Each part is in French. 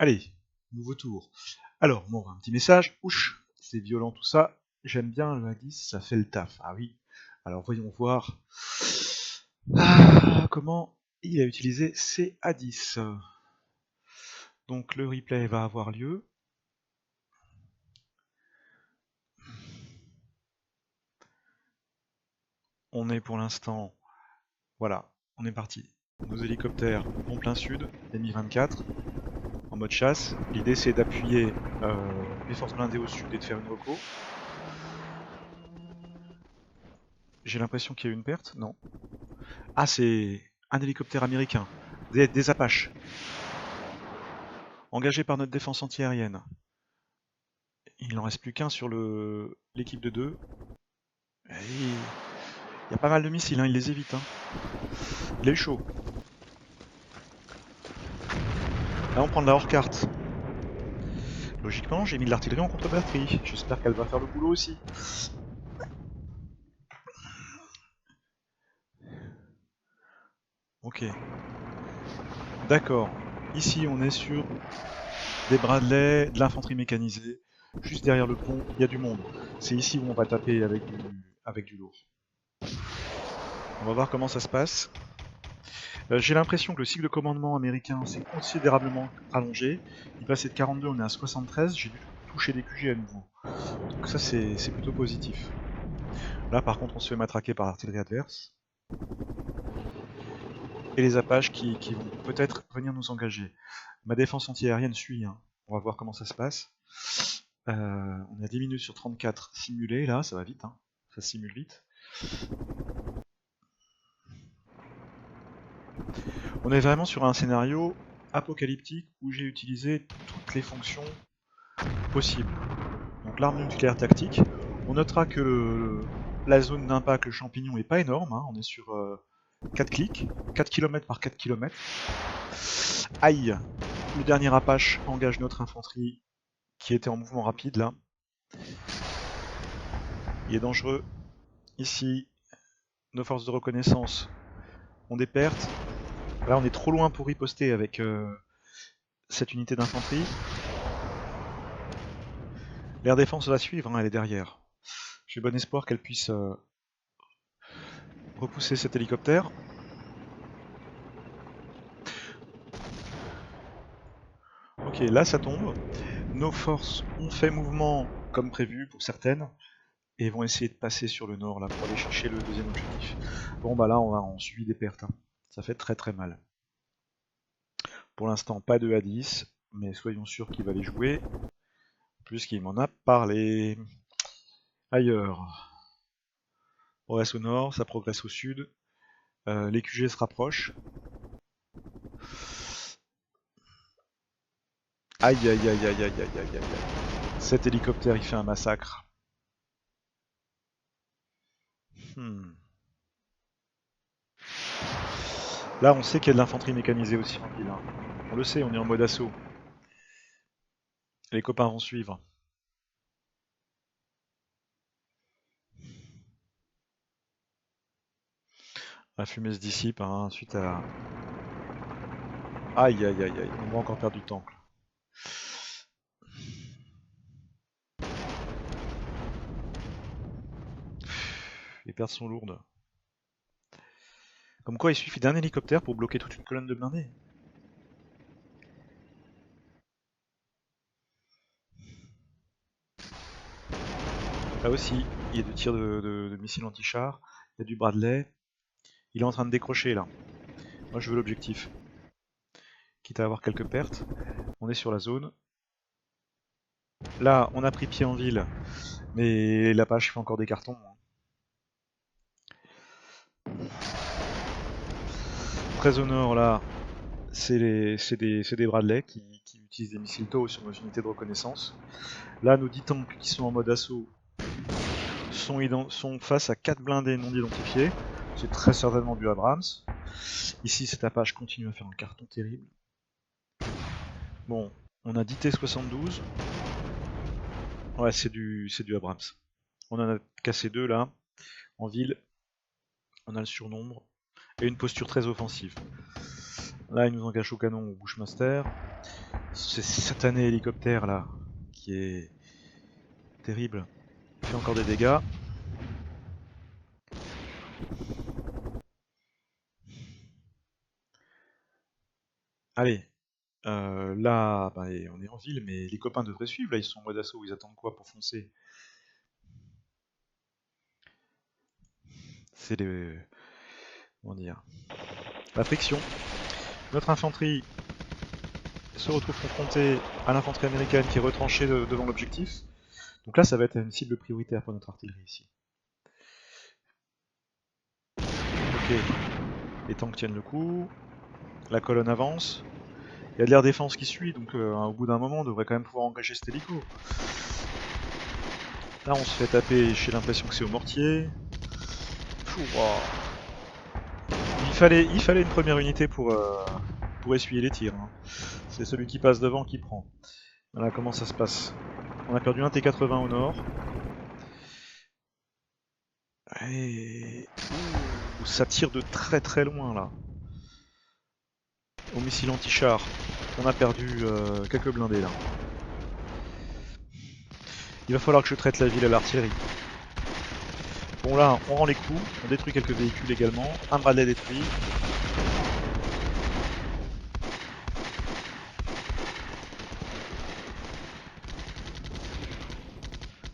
Allez, nouveau tour. Alors, bon, un petit message. Ouch, c'est violent tout ça. J'aime bien le A10, ça fait le taf. Ah oui. Alors voyons voir comment il a utilisé ces A10. Donc le replay va avoir lieu. On est pour l'instant, voilà, on est parti. Nos hélicoptères en plein sud, Mi-24, en mode chasse. L'idée c'est d'appuyer les forces blindées au sud et de faire une reco. J'ai l'impression qu'il y a eu une perte, non. Ah, c'est un hélicoptère américain, des Apaches, engagés par notre défense antiaérienne. Il n'en reste plus qu'un sur l'équipe de deux. Il y a pas mal de missiles, hein, il les évite. Hein. Il est chaud. Là, on prend de la hors-carte. Logiquement, j'ai mis de l'artillerie en contre-batterie. J'espère qu'elle va faire le boulot aussi. Ok. D'accord. Ici, on est sur des Bradley, de l'infanterie mécanisée. Juste derrière le pont, il y a du monde. C'est ici où on va taper avec du lourd. On va voir comment ça se passe. J'ai l'impression que le cycle de commandement américain s'est considérablement allongé. Il passait de 42, on est à 73. J'ai dû toucher des QG à nouveau. Donc ça, c'est plutôt positif. Là, par contre, on se fait matraquer par l'artillerie adverse. Et les Apaches qui vont peut-être venir nous engager. Ma défense antiaérienne suit. Hein. On va voir comment ça se passe. On a 10 minutes sur 34 simulées, là, ça va vite. Hein. Ça simule vite. On est vraiment sur un scénario apocalyptique où j'ai utilisé toutes les fonctions possibles. Donc l'arme nucléaire tactique. On notera que la zone d'impact, le champignon, est pas énorme. Hein. On est sur 4 clics, 4 km par 4 km. Aïe! Le dernier Apache engage notre infanterie qui était en mouvement rapide là. Il est dangereux. Ici, nos forces de reconnaissance ont des pertes. Là, on est trop loin pour riposter avec cette unité d'infanterie. L'air défense va suivre, hein, elle est derrière. J'ai bon espoir qu'elle puisse repousser cet hélicoptère. Ok, là ça tombe. Nos forces ont fait mouvement comme prévu pour certaines et vont essayer de passer sur le nord là pour aller chercher le deuxième objectif. Bon bah là on subit des pertes. Hein. Ça fait très très mal. Pour l'instant pas de A10, mais soyons sûrs qu'il va les jouer puisqu'il m'en a parlé. Ailleurs. On reste au nord, ça progresse au sud. Les QG se rapprochent. Aïe aïe aïe aïe aïe aïe aïe aïe aïe. Cet hélicoptère il fait un massacre. Là on sait qu'il y a de l'infanterie mécanisée aussi en ville. Hein. On le sait, on est en mode assaut. Les copains vont suivre. La fumée se dissipe hein, suite à la... Aïe aïe aïe aïe, on va encore perdre du temps. Les pertes sont lourdes. Comme quoi il suffit d'un hélicoptère pour bloquer toute une colonne de blindés. Là aussi, il y a du tir de missiles anti-chars, il y a du Bradley. Il est en train de décrocher là. Moi je veux l'objectif. Quitte à avoir quelques pertes. On est sur la zone. Là, on a pris pied en ville, mais l'Apache fait encore des cartons. Très au nord là, c'est des Bradley qui utilisent des missiles TOW sur nos unités de reconnaissance. Là, nos 10 tanks qui sont en mode assaut sont face à 4 blindés non identifiés. C'est très certainement du Abrams. Ici, cet Apache continue à faire un carton terrible. Bon, on a 10 T-72. Ouais, c'est du Abrams. On en a cassé 2 là, en ville. On a le surnombre. Et une posture très offensive. Là, il nous engage au canon au Bushmaster. C'est satané hélicoptère là, qui est terrible. Il fait encore des dégâts. Allez, là, bah, on est en ville, mais les copains devraient suivre. Là, ils sont en mode assaut. Ils attendent quoi pour foncer? C'est les... Comment dire? La friction. Notre infanterie se retrouve confrontée à l'infanterie américaine qui est retranchée devant l'objectif. Donc là, ça va être une cible prioritaire pour notre artillerie ici. Ok, les tanks tiennent le coup. La colonne avance. Il y a de l'air défense qui suit, donc au bout d'un moment, on devrait quand même pouvoir engager cet hélico. Là, on se fait taper, j'ai l'impression que c'est au mortier. Il fallait une première unité pour essuyer les tirs. Hein. C'est celui qui passe devant qui prend. Voilà comment ça se passe. On a perdu un T-80 au nord. Et... Ouh, ça tire de très très loin là. Au missile anti-char, on a perdu quelques blindés là. Il va falloir que je traite la ville à l'artillerie. Bon là, on rend les coups, on détruit quelques véhicules également. Un Bradley détruit.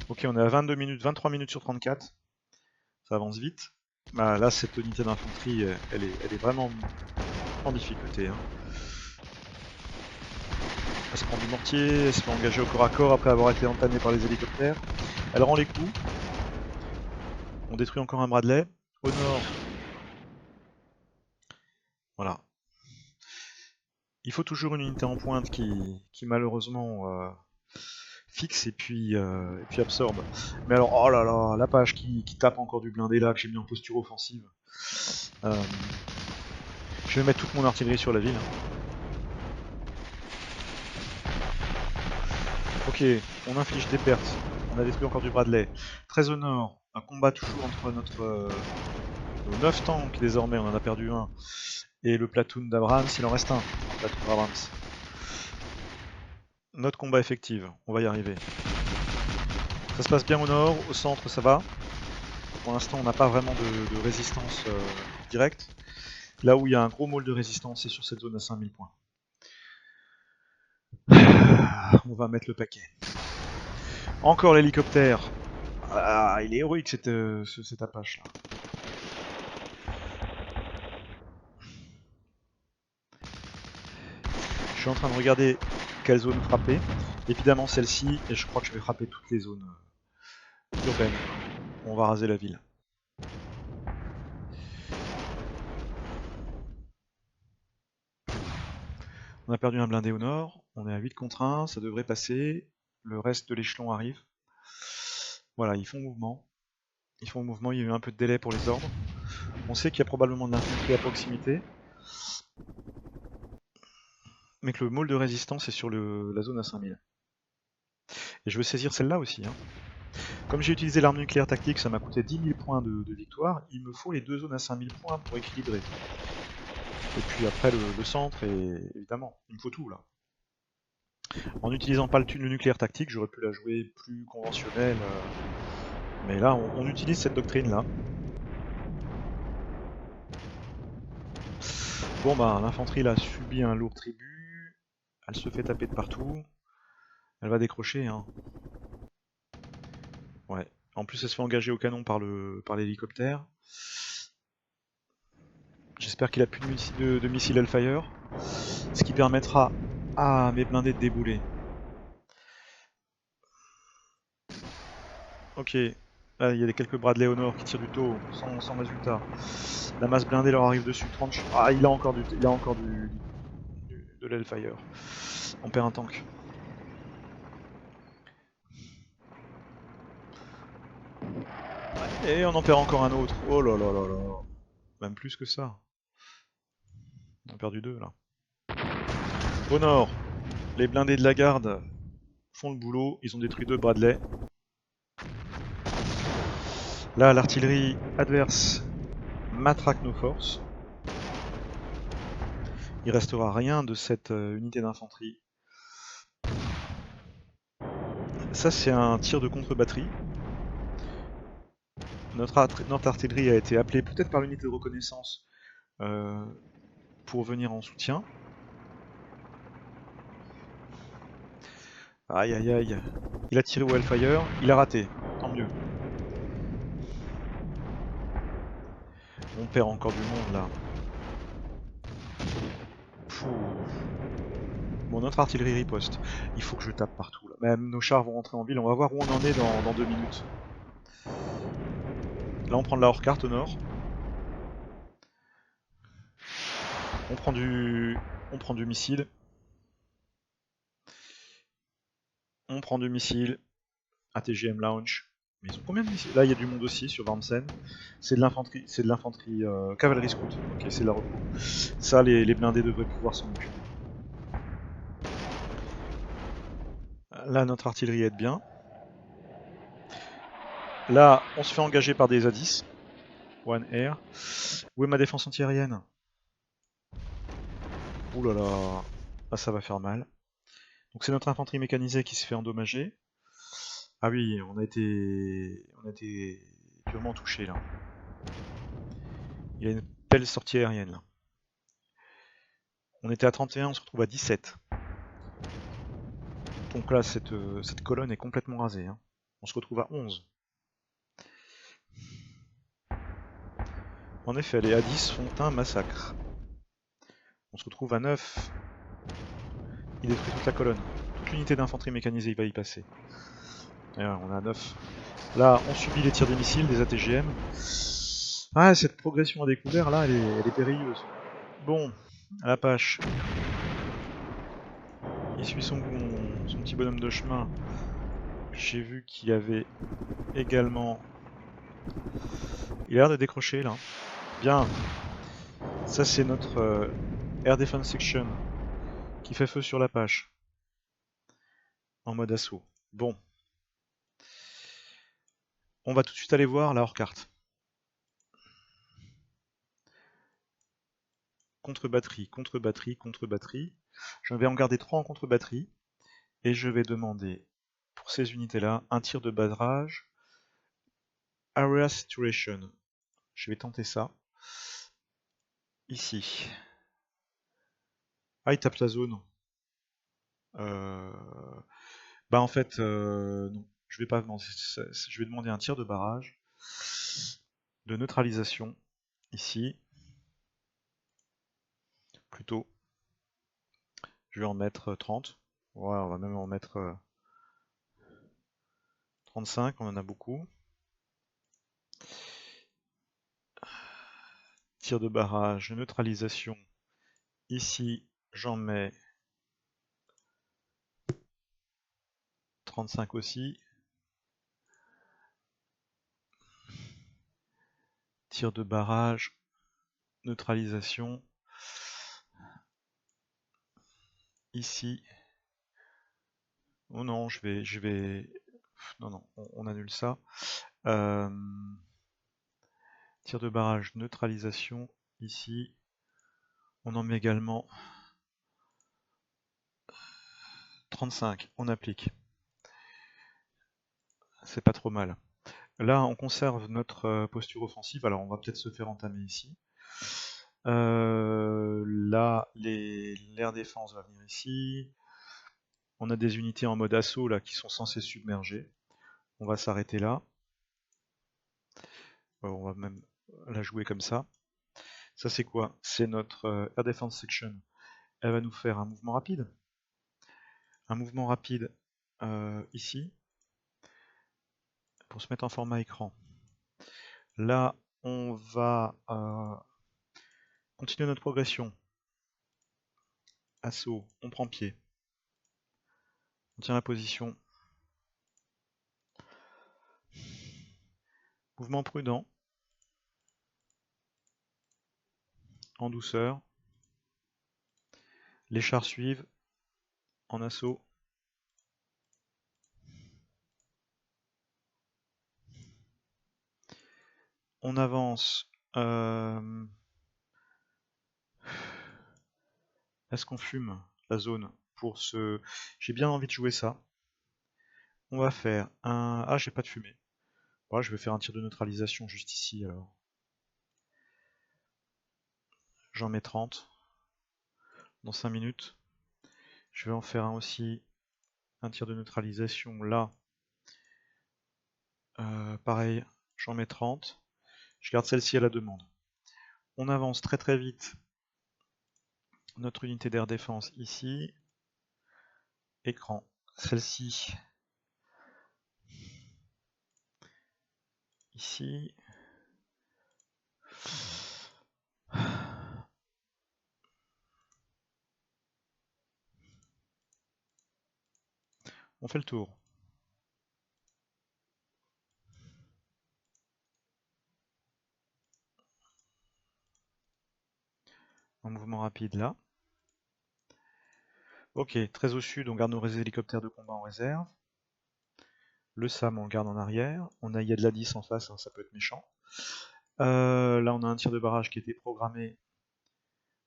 Ok, on est à 22 minutes, 23 minutes sur 34. Ça avance vite. Bah, là, cette unité d'infanterie, elle est vraiment en difficulté. Hein. Elle se prend du mortier, elle se fait engager au corps à corps après avoir été entamée par les hélicoptères. Elle rend les coups. On détruit encore un Bradley. Au nord. Voilà. Il faut toujours une unité en pointe qui malheureusement fixe et puis absorbe. Mais alors, oh là là, la page qui tape encore du blindé là, que j'ai mis en posture offensive. Je vais mettre toute mon artillerie sur la ville. Ok, on inflige des pertes. On a détruit encore du Bradley. Très au nord, un combat toujours entre nos 9 tanks désormais, on en a perdu un, et le platoon d'Abrams, il en reste un platoon d'Abrams. Notre combat effectif, on va y arriver. Ça se passe bien au nord, au centre ça va. Pour l'instant on n'a pas vraiment de résistance directe. Là où il y a un gros môle de résistance, c'est sur cette zone à 5000 points. On va mettre le paquet. Encore l'hélicoptère. Ah, il est héroïque cet Apache là. Je suis en train de regarder quelle zone frapper. Évidemment celle-ci, et je crois que je vais frapper toutes les zones urbaines. On va raser la ville. On a perdu un blindé au nord, on est à 8 contre 1, ça devrait passer. Le reste de l'échelon arrive. Voilà, ils font mouvement. Ils font mouvement, il y a eu un peu de délai pour les ordres. On sait qu'il y a probablement de l'infanterie à proximité. Mais que le môle de résistance est sur la zone à 5000. Et je veux saisir celle-là aussi. Hein. Comme j'ai utilisé l'arme nucléaire tactique, ça m'a coûté 10 000 points de victoire. Il me faut les deux zones à 5000 points pour équilibrer. Et puis après le centre, et évidemment, il me faut tout là. En n'utilisant pas le nucléaire tactique, j'aurais pu la jouer plus conventionnelle. Mais là, on utilise cette doctrine là. Bon bah, l'infanterie là subit un lourd tribut. Elle se fait taper de partout. Elle va décrocher. Hein. Ouais. En plus, elle se fait engager au canon par l'hélicoptère. J'espère qu'il a plus de missiles Hellfire. Ce qui permettra à mes blindés de débouler. Ok. Là, il y a quelques Bradley au nord qui tirent du taux sans résultat. La masse blindée leur arrive dessus. 30... Ah, il a encore de l'Hellfire. On perd un tank. Et on en perd encore un autre. Oh là là là là. Même plus que ça. On a perdu deux là. Au nord, les blindés de la garde font le boulot. Ils ont détruit deux Bradley. Là, l'artillerie adverse matraque nos forces. Il restera rien de cette unité d'infanterie. Ça c'est un tir de contre-batterie. Notre artillerie a été appelée peut-être par l'unité de reconnaissance pour venir en soutien. Aïe aïe aïe. Il a tiré au Hellfire, il a raté, tant mieux. On perd encore du monde là. Pouh. Bon, notre artillerie riposte. Il faut que je tape partout là. Même nos chars vont rentrer en ville, on va voir où on en est dans 2 minutes. Là on prend de la hors-carte au nord. On prend du missile. On prend du missile. ATGM launch. Mais ils ont combien de missiles? Là il y a du monde aussi sur Varmsen. C'est de l'infanterie cavalerie scout. Ok, c'est de la recours. Ça les blindés devraient pouvoir s'en occuper. Là notre artillerie aide bien. Là on se fait engager par des A10. One Air. Où est ma défense antiaérienne? Ouh là là. Là ça va faire mal. Donc c'est notre infanterie mécanisée qui se fait endommager. Ah oui, on a été durement touché là. Il y a une belle sortie aérienne là. On était à 31, on se retrouve à 17. Donc là, cette colonne est complètement rasée. Hein. On se retrouve à 11. En effet, les A10 font un massacre. On se retrouve à 9. Il détruit toute la colonne. Toute l'unité d'infanterie mécanisée va y passer. Et voilà, on est à 9. Là, on subit les tirs des missiles, des ATGM. Ah, cette progression à découvert là, elle est périlleuse. Bon, à l'Apache. Il suit son petit bonhomme de chemin. J'ai vu qu'il y avait également... Il a l'air de décrocher là. Bien. Ça c'est notre Air Defense Section qui fait feu sur l'Apache. En mode assaut. Bon. On va tout de suite aller voir la hors-carte. Contre-batterie, contre-batterie, contre-batterie. Je vais en garder 3 en contre-batterie. Et je vais demander, pour ces unités-là, un tir de barrage. Area Saturation. Je vais tenter ça. Ici. Ah, il tape la zone. Bah en fait, non. Je vais pas demander. Je vais demander un tir de barrage. De neutralisation. Ici. Plutôt. Je vais en mettre 30. Ouais, on va même en mettre 35, on en a beaucoup. Tir de barrage, neutralisation. Ici, j'en mets 35 aussi. Tir de barrage, neutralisation. Ici. Oh non, je vais... Non, non, on annule ça. Tir de barrage, neutralisation. Ici. On en met également 35. On applique. C'est pas trop mal. Là, on conserve notre posture offensive. Alors, on va peut-être se faire entamer ici. Là, l'air défense va venir ici. On a des unités en mode assaut là qui sont censées submerger. On va s'arrêter là. On va même la jouer comme ça. Ça c'est quoi? C'est notre Air Defense Section. Elle va nous faire un mouvement rapide. Un mouvement rapide ici. Pour se mettre en format écran. Là, on va continuer notre progression. Assaut, on prend pied. On tient la position. Mouvement prudent. En douceur. Les chars suivent. En assaut. On avance. Est-ce qu'on fume la zone pour ce... J'ai bien envie de jouer ça. On va faire un... Ah, j'ai pas de fumée. Bon, je vais faire un tir de neutralisation juste ici, alors. J'en mets 30 dans 5 minutes. Je vais en faire un aussi, un tir de neutralisation là. Pareil, j'en mets 30. Je garde celle-ci à la demande. On avance très très vite. Notre unité d'air défense ici. Écran. Celle-ci. Ici. On fait le tour. Un mouvement rapide là. Ok, très au sud, on garde nos hélicoptères de combat en réserve. Le SAM, on le garde en arrière. Il y a de la 10 en face, hein, ça peut être méchant. Là, on a un tir de barrage qui était programmé.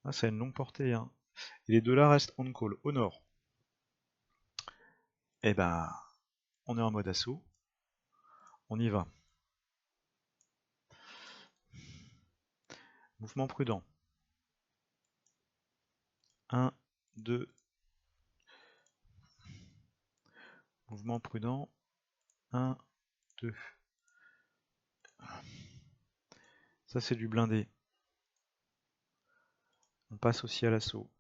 Ah, ça a une longue portée. Hein. Et les deux là restent on call, au nord. Eh ben, on est en mode assaut. On y va. Mouvement prudent. 1, 2. Mouvement prudent. 1, 2. Ça, c'est du blindé. On passe aussi à l'assaut.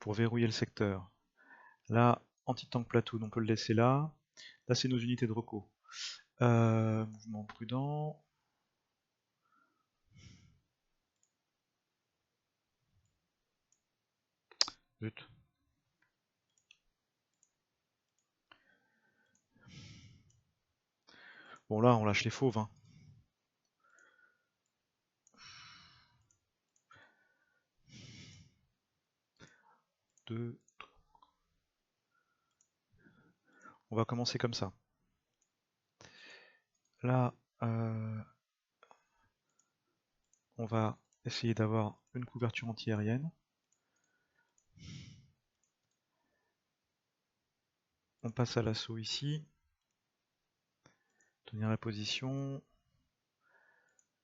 Pour verrouiller le secteur. Là, anti-tank platoon, on peut le laisser là. Là, c'est nos unités de reco. Mouvement prudent. Zut. Bon, là, on lâche les fauves. Hein. 2. On va commencer comme ça. Là, on va essayer d'avoir une couverture antiaérienne. On passe à l'assaut ici. Tenir la position.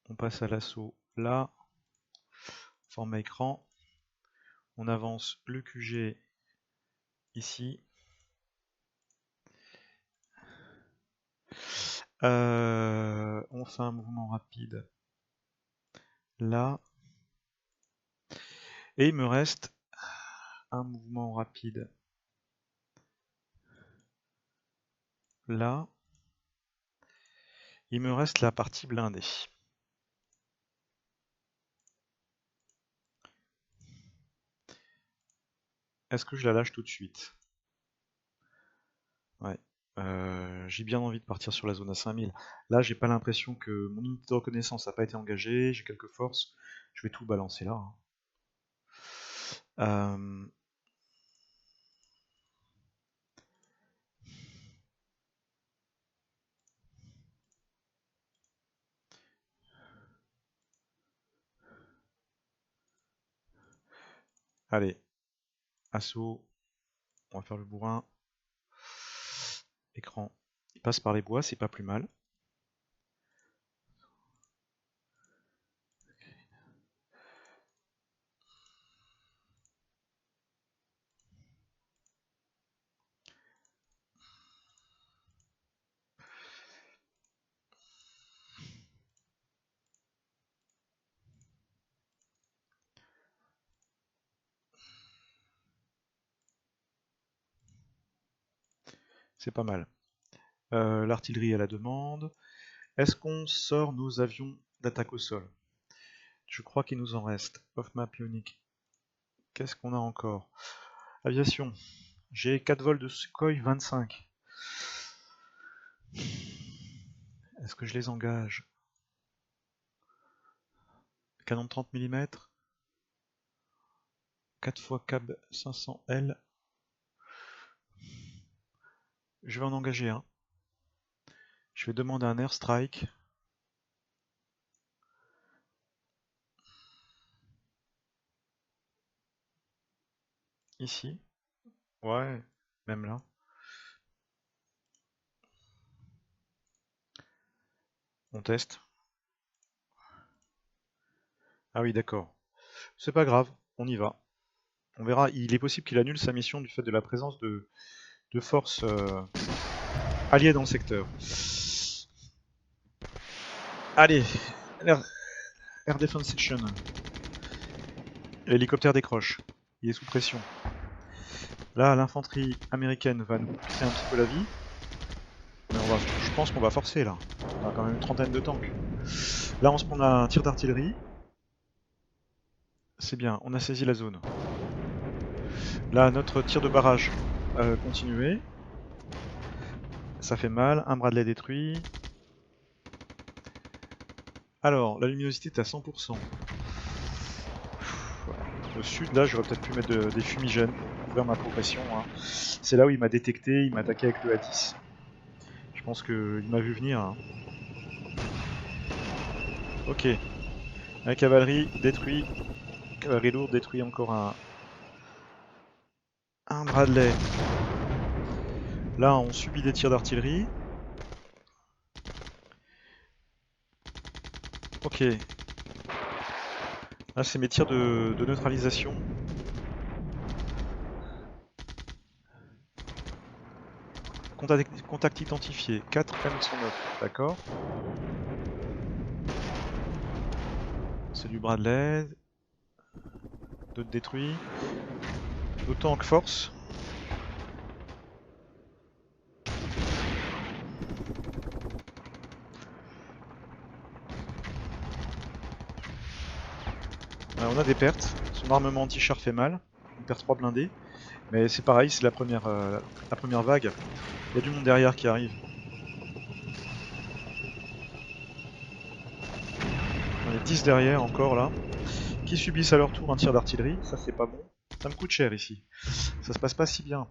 On passe à l'assaut là. Format écran. On avance le QG ici. On fait un mouvement rapide là. Et il me reste un mouvement rapide là. Il me reste la partie blindée. Est-ce que je la lâche tout de suite? Ouais. J'ai bien envie de partir sur la zone à 5000. Là, j'ai pas l'impression que mon unité de reconnaissance n'a pas été engagée. J'ai quelques forces. Je vais tout balancer là. Hein. Allez, assaut. On va faire le bourrin. Écran. Il passe par les bois, c'est pas plus mal. C'est pas mal. L'artillerie à la demande. Est-ce qu'on sort nos avions d'attaque au sol? Je crois qu'il nous en reste. Off-map ionique. Qu'est-ce qu'on a encore? Aviation. J'ai 4 vols de Sukhoi 25. Est-ce que je les engage? Canon de 30 mm. 4 x cab 500L. Je vais en engager un. Je vais demander un airstrike. Ici. Ouais, même là. On teste. Ah oui, d'accord. C'est pas grave, on y va. On verra. Il est possible qu'il annule sa mission du fait de la présence de forces alliées dans le secteur. Allez, Air Defense Section. L'hélicoptère décroche. Il est sous pression. Là, l'infanterie américaine va nous pousser un petit peu la vie. Mais je pense qu'on va forcer là. On a quand même une trentaine de tanks. Là, on a un tir d'artillerie. C'est bien, on a saisi la zone. Là, notre tir de barrage a continué. Ça fait mal. Un Bradley détruit. Alors, la luminosité est à 100%. Au sud, là, j'aurais peut-être pu mettre des fumigènes pour couvrir ma progression. Hein. C'est là où il m'a détecté, il m'a attaqué avec le A10. Je pense qu'il m'a vu venir. Hein. Ok. La cavalerie détruit. Cavalerie lourde détruit encore un Bradley. Là, on subit des tirs d'artillerie. Ok. Là, c'est mes tirs de neutralisation. Contact identifié. 4 M109. D'accord. C'est du Bradley. D'autres détruits. D'autant que force. On a des pertes. Son armement anti-char fait mal. On perd 3 blindés. Mais c'est pareil, c'est la première vague. Il y a du monde derrière qui arrive. On est 10 derrière encore là. Qui subissent à leur tour un tir d'artillerie. Ça c'est pas bon. Ça me coûte cher ici. Ça se passe pas si bien.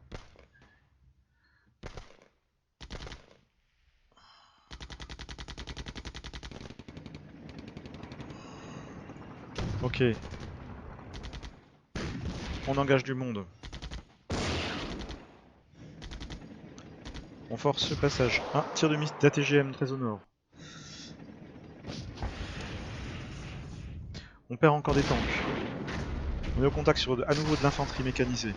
Ok. On engage du monde. On force ce passage. Un tir de d'ATGM très au nord. On perd encore des tanks. On est au contact sur à nouveau de l'infanterie mécanisée.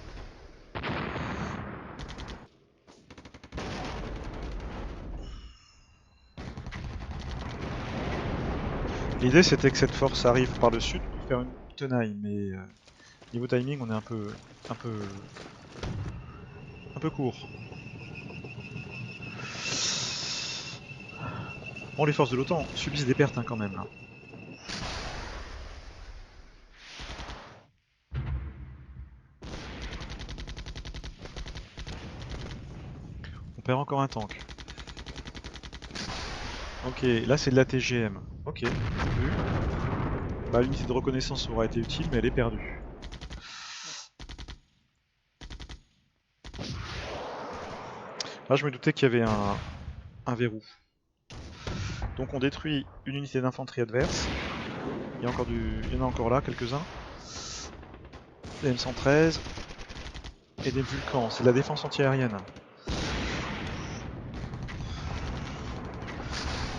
L'idée c'était que cette force arrive par le sud pour faire une tenaille, mais niveau timing on est un peu court. Bon, les forces de l'OTAN subissent des pertes hein, quand même là. On perd encore un tank. Ok, là c'est de la TGM. Ok, vu. Bah l'unité de reconnaissance aura été utile, mais elle est perdue. Là je me doutais qu'il y avait un verrou. Donc on détruit une unité d'infanterie adverse. Il y en a encore là, quelques-uns. Des M113 et des Vulcans, c'est de la défense antiaérienne.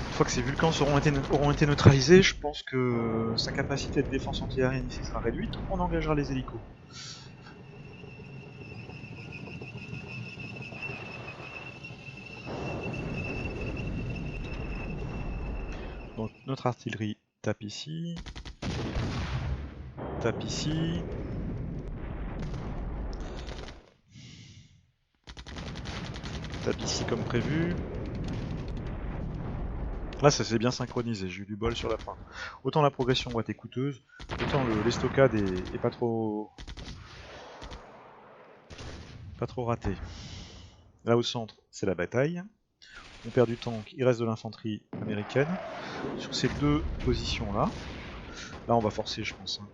Une fois que ces Vulcans auront été neutralisés, je pense que sa capacité de défense antiaérienne ici sera réduite. On engagera les hélicos. Donc notre artillerie tape ici. Tape ici. Tape ici comme prévu. Là ça s'est bien synchronisé, j'ai eu du bol sur la fin. Autant la progression va être coûteuse, autant l'estocade est pas trop raté. Là au centre, c'est la bataille. On perd du tank, il reste de l'infanterie américaine. Sur ces deux positions là, on va forcer je pense. Hein.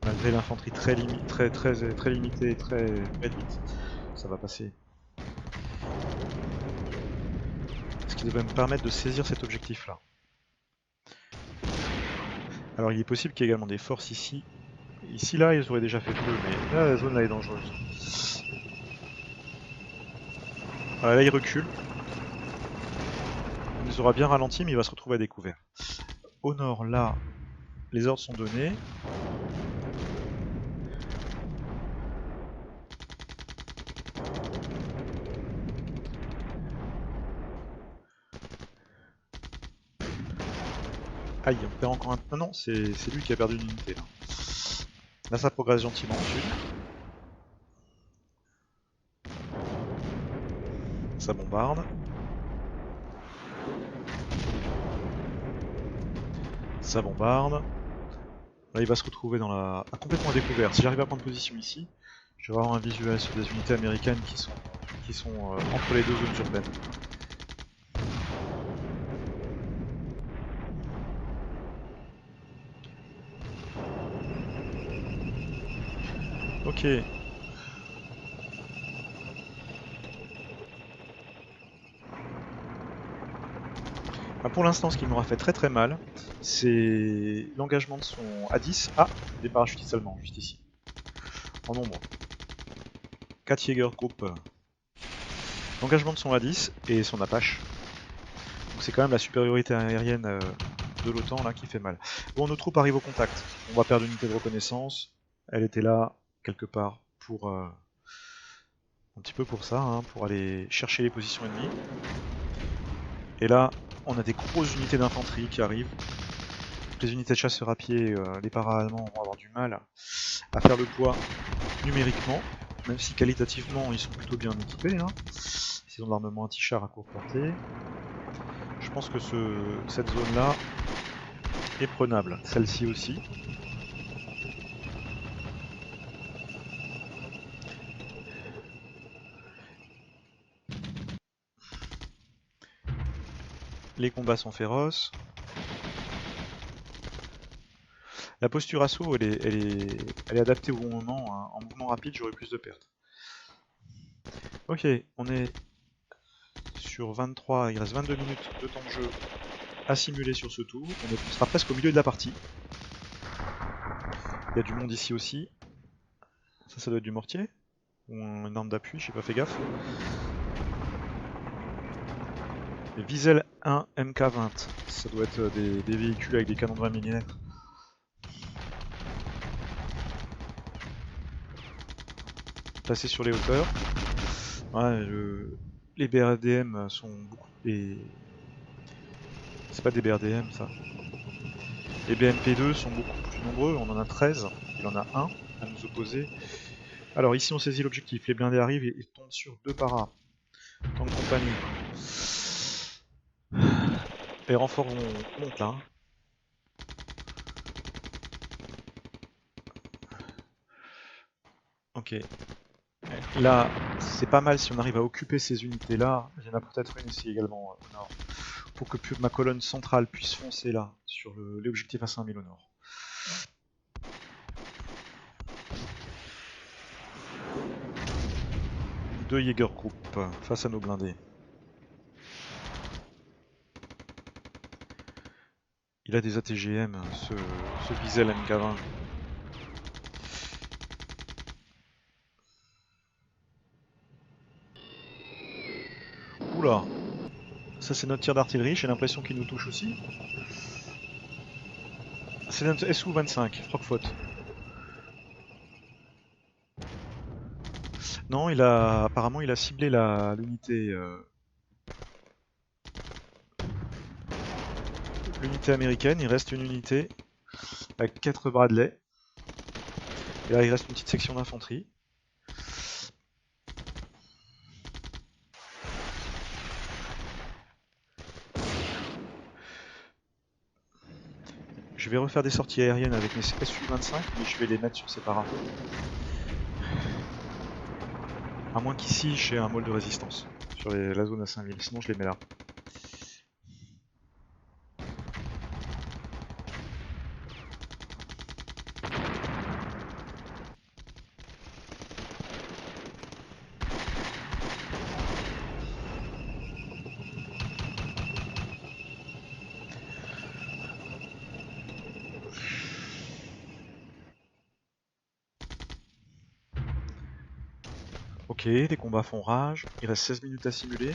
Malgré l'infanterie très limitée et très réduite, ça va passer. Ce qui devrait me permettre de saisir cet objectif là. Alors il est possible qu'il y ait également des forces ici. Ici là ils auraient déjà fait feu, mais là la zone là est dangereuse. Voilà, là il recule. Il nous aura bien ralenti, mais il va se retrouver à découvert. Au nord, là, les ordres sont donnés. Aïe, on perd encore un... Non, non, c'est lui qui a perdu une unité, là. Là, ça progresse gentiment au sud. Ça bombarde. Ça bombarde. Là, il va se retrouver dans la... complètement à découvert. Si j'arrive à prendre position ici, je vais avoir un visuel sur des unités américaines qui sont entre les deux zones urbaines. Ok. Pour l'instant, ce qui m'aura fait très très mal, c'est l'engagement de son A10. Ah, des parachutistes allemands, juste ici. En nombre. 4 Jägergruppe. L'engagement de son A10 et son Apache. Donc c'est quand même la supériorité aérienne de l'OTAN là qui fait mal. Bon, nos troupes arrivent au contact. On va perdre une unité de reconnaissance. Elle était là, quelque part, pour... un petit peu pour ça, hein, pour aller chercher les positions ennemies. Et là, on a des grosses unités d'infanterie qui arrivent. Les unités de chasseurs à pied, les para-allemands vont avoir du mal à faire le poids numériquement, même si qualitativement ils sont plutôt bien équipés. Hein. Ils ont de l'armement anti-char à courte portée. Je pense que cette zone-là est prenable. Celle-ci aussi. Les combats sont féroces. La posture assaut, elle est adaptée au bon moment. Hein. En mouvement rapide, j'aurai plus de pertes. Ok, on est sur 23, il reste 22 minutes de temps de jeu à simuler sur ce tour. On sera presque au milieu de la partie. Il y a du monde ici aussi. Ça doit être du mortier. Ou une arme d'appui, j'ai pas fait gaffe. Les Wiesel 1 MK20. Ça doit être des véhicules avec des canons de 20 mm. Passer sur les hauteurs. Ouais, les BRDM sont beaucoup... C'est pas des BRDM ça. Les BMP2 sont beaucoup plus nombreux, on en a 13, il en a un à nous opposer. Alors ici on saisit l'objectif, les blindés arrivent et ils tombent sur deux paras. Tant de compagnie. Les renforts montent là. Ok. Là, c'est pas mal si on arrive à occuper ces unités là. Il y en a peut-être une ici également au nord. Pour que ma colonne centrale puisse foncer là, sur l'objectif à 5000 au nord. Deux Jägergruppe face à nos blindés. Il a des ATGM, ce Wiesel MK20. Oula, ça c'est notre tir d'artillerie, j'ai l'impression qu'il nous touche aussi. C'est notre SU-25, Frankfurt. Non, apparemment il a ciblé l'unité américaine, il reste une unité avec 4 Bradley. Et là il reste une petite section d'infanterie. Je vais refaire des sorties aériennes avec mes SU-25, mais je vais les mettre sur ces paras. À moins qu'ici j'ai un môle de résistance sur la zone à 5000, sinon je les mets là. Ok, Ok, les combats font rage. Il reste 16 minutes à simuler.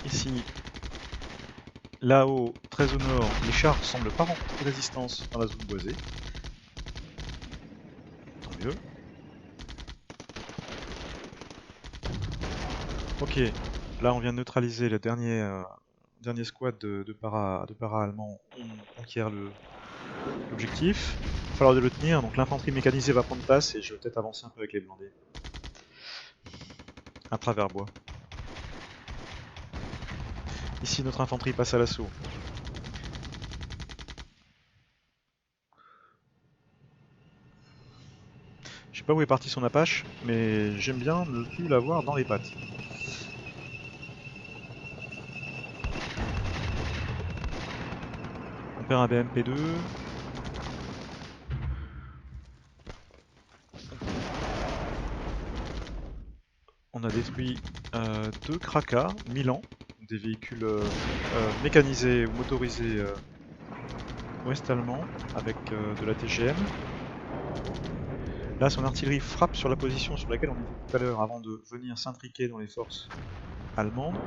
Ici, là-haut, très au nord, les chars semblent pas rencontrer de résistance dans la zone boisée. Tant mieux. Ok, là on vient de neutraliser le dernier squad de para allemands. On conquiert l'objectif. Il va falloir de le tenir, donc l'infanterie mécanisée va prendre place et je vais peut-être avancer un peu avec les blindés. À travers bois. Ici notre infanterie passe à l'assaut. Je sais pas où est parti son Apache, mais j'aime bien ne plus l'avoir dans les pattes. On perd un BMP2. On a détruit 2 Kraka, Milan, des véhicules mécanisés ou motorisés ouest-allemands avec de la TGM. Là, son artillerie frappe sur la position sur laquelle on était tout à l'heure avant de venir s'intriquer dans les forces allemandes.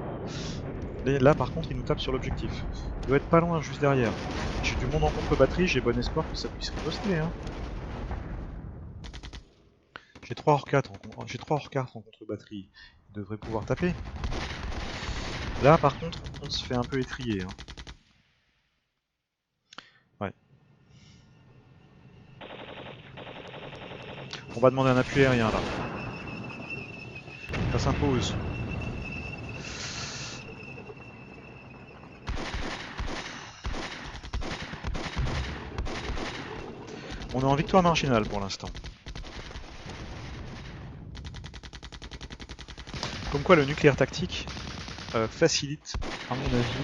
Et là, par contre, il nous tape sur l'objectif. Il doit être pas loin, juste derrière. J'ai du monde en contre-batterie, j'ai bon espoir que ça puisse riposter. Hein. J'ai 3 hors 4 en contre-batterie. Il devrait pouvoir taper. Là, par contre, on se fait un peu étrier. Hein. Ouais. On va demander un appui aérien là. Ça s'impose. On est en victoire marginale pour l'instant. Comme quoi le nucléaire tactique facilite, à mon avis,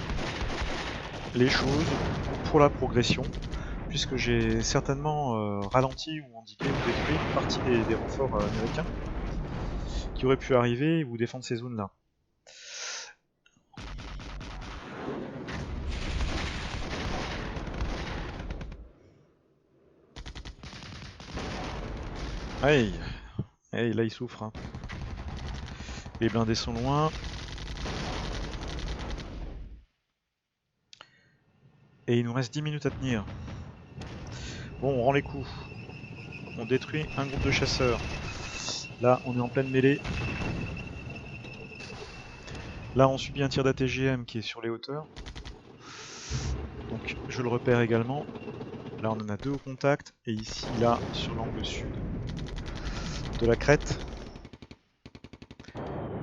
les choses pour la progression, puisque j'ai certainement ralenti ou indiqué ou détruit une partie des renforts américains qui auraient pu arriver ou défendre ces zones-là. Aïe, aïe, là il souffre. Hein. Les blindés sont loin. Et il nous reste 10 minutes à tenir. Bon, on rend les coups. On détruit un groupe de chasseurs. Là, on est en pleine mêlée. Là, on subit un tir d'ATGM qui est sur les hauteurs. Donc, je le repère également. Là, on en a 2 au contact. Et ici, là, sur l'angle sud de la crête,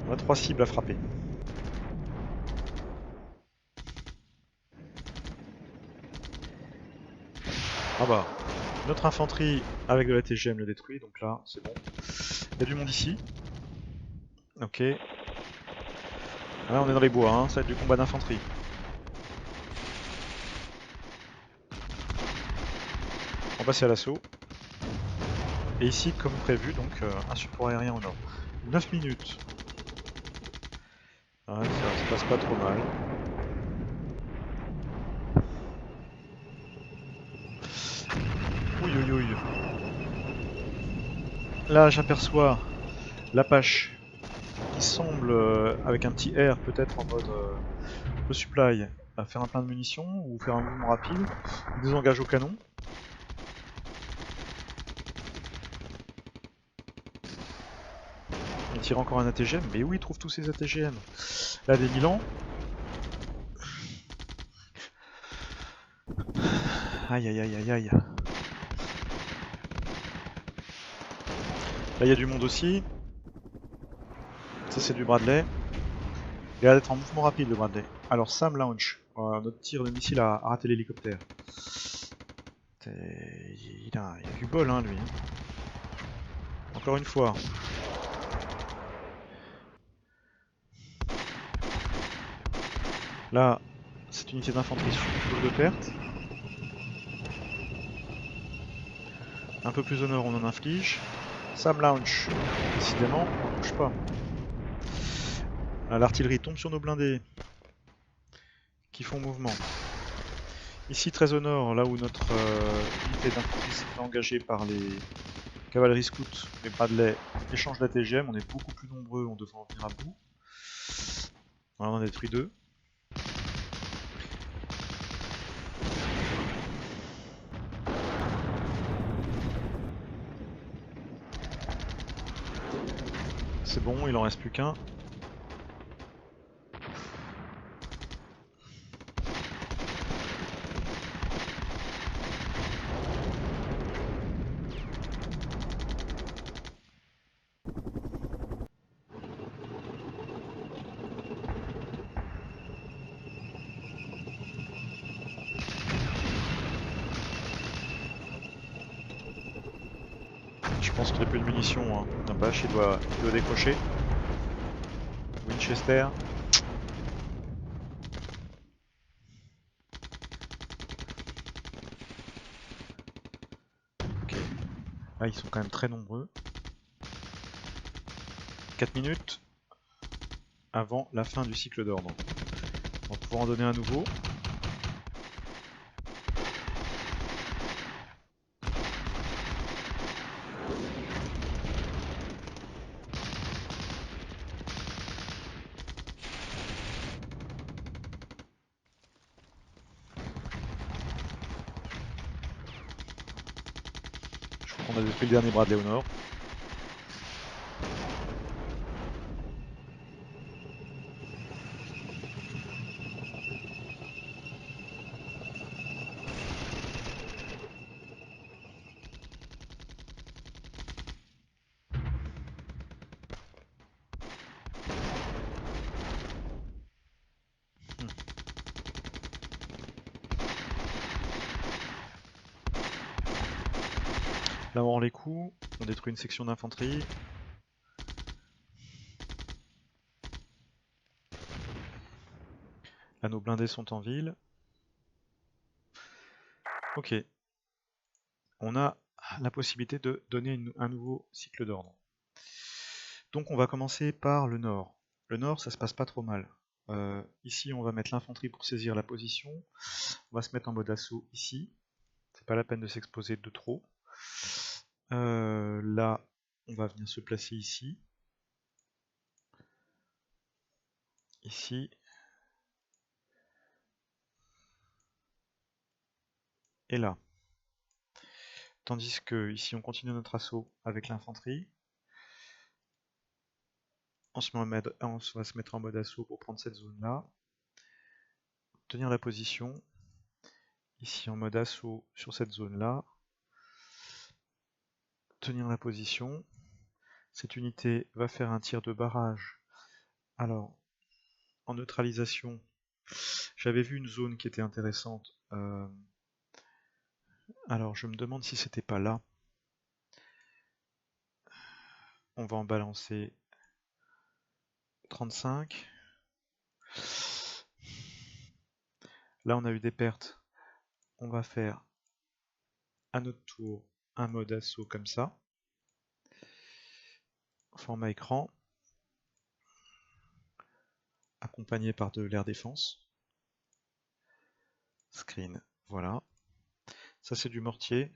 on a 3 cibles à frapper. Ah bah, notre infanterie avec de la TGM le détruit, donc là, c'est bon. Il y a du monde ici. Ok. Là, on est dans les bois, hein. Ça va être du combat d'infanterie. On va passer à l'assaut. Et ici, comme prévu, donc un support aérien au nord. 9 minutes. Ouais, ça se passe pas trop mal. Ouïe ouïe ouïe. Là, j'aperçois l'Apache qui semble, avec un petit R peut-être en mode resupply, à faire un plein de munitions ou faire un mouvement rapide. Il désengage au canon. Il tire encore un ATGM, mais où il trouve tous ces ATGM? Là, des Milan. Aïe aïe aïe aïe aïe. Là, il y a du monde aussi. Ça, c'est du Bradley. Il a l'air d'être en mouvement rapide, le Bradley. Alors, Sam Launch. Notre tir de missile a raté l'hélicoptère. Il a du bol, hein, lui. Encore une fois. Là, cette unité d'infanterie souffre de perte. Un peu plus au nord, on en inflige. Sam Launch. Décidément, on ne touche pas. L'artillerie tombe sur nos blindés qui font mouvement. Ici, très au nord, là où notre unité d'infanterie s'est fait engager par les Cavalerie scout, les Bradley échangent la TGM, on est beaucoup plus nombreux, on devrait en venir à bout. Voilà, on en a détruit 2. C'est bon, il en reste plus qu'un. Je pense qu'il n'y a plus de munitions. Hein. Apache, il doit décrocher. Winchester. Ok. Là, ils sont quand même très nombreux. 4 minutes avant la fin du cycle d'ordre. On va pouvoir en donner un nouveau. Je crois qu'on a détruit le dernier Bradley au nord. Là on rend les coups, on détruit une section d'infanterie. Là nos blindés sont en ville. Ok. On a la possibilité de donner un nouveau cycle d'ordre. Donc on va commencer par le nord. Le nord ça se passe pas trop mal. Ici on va mettre l'infanterie pour saisir la position. On va se mettre en mode assaut ici. C'est pas la peine de s'exposer de trop. Là, on va venir se placer ici. Ici. Et là. Tandis que ici, on continue notre assaut avec l'infanterie. On va se mettre en mode assaut pour prendre cette zone-là. Tenir la position. Ici, en mode assaut sur cette zone-là. Tenir la position. Cette unité va faire un tir de barrage. Alors, en neutralisation, j'avais vu une zone qui était intéressante. Alors, je me demande si c'était pas là. On va en balancer 35. Là, on a eu des pertes. On va faire à notre tour un mode assaut comme ça. Format écran. Accompagné par de l'air défense. Screen, voilà. Ça, c'est du mortier.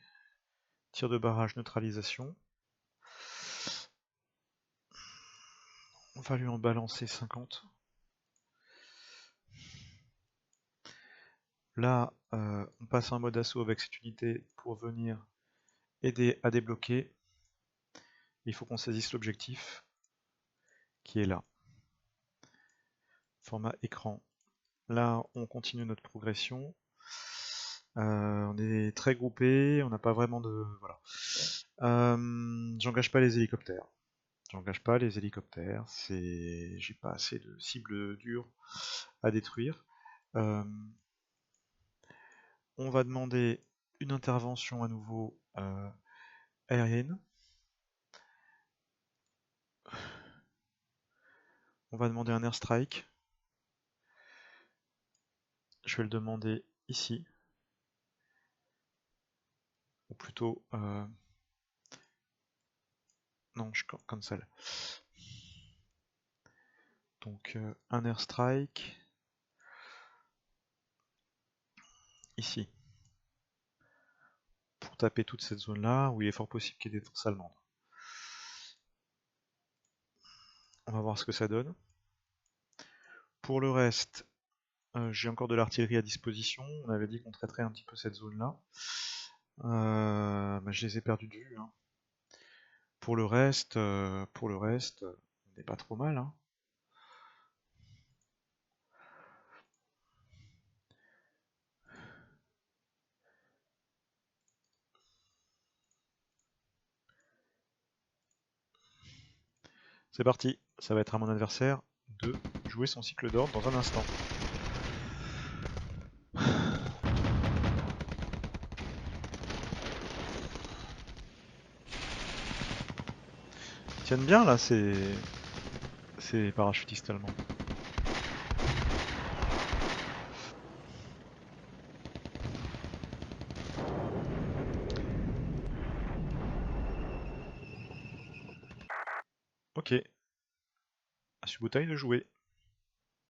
Tir de barrage, neutralisation. On va lui en balancer 50. Là, on passe en mode assaut avec cette unité pour venir aider à débloquer. Il faut qu'on saisisse l'objectif qui est là. Format écran. Là, on continue notre progression. On est très groupé, on n'a pas vraiment de... Voilà. J'engage pas les hélicoptères. J'engage pas les hélicoptères, j'ai pas assez de cibles dures à détruire. On va demander une intervention à nouveau aérienne. On va demander un airstrike. Je vais le demander ici. Ou plutôt... non, je cancel. Donc un airstrike. Ici. taper toute cette zone-là, où il est fort possible qu'il y ait des forces allemandes. On va voir ce que ça donne. Pour le reste, j'ai encore de l'artillerie à disposition. On avait dit qu'on traiterait un petit peu cette zone-là. Bah, je les ai perdus de vue. Hein. Pour le reste, on n'est pas trop mal. Hein. C'est parti, ça va être à mon adversaire de jouer son cycle d'ordre dans un instant. Ils tiennent bien là, ces parachutistes allemands. Ok. À Subotai de jouer.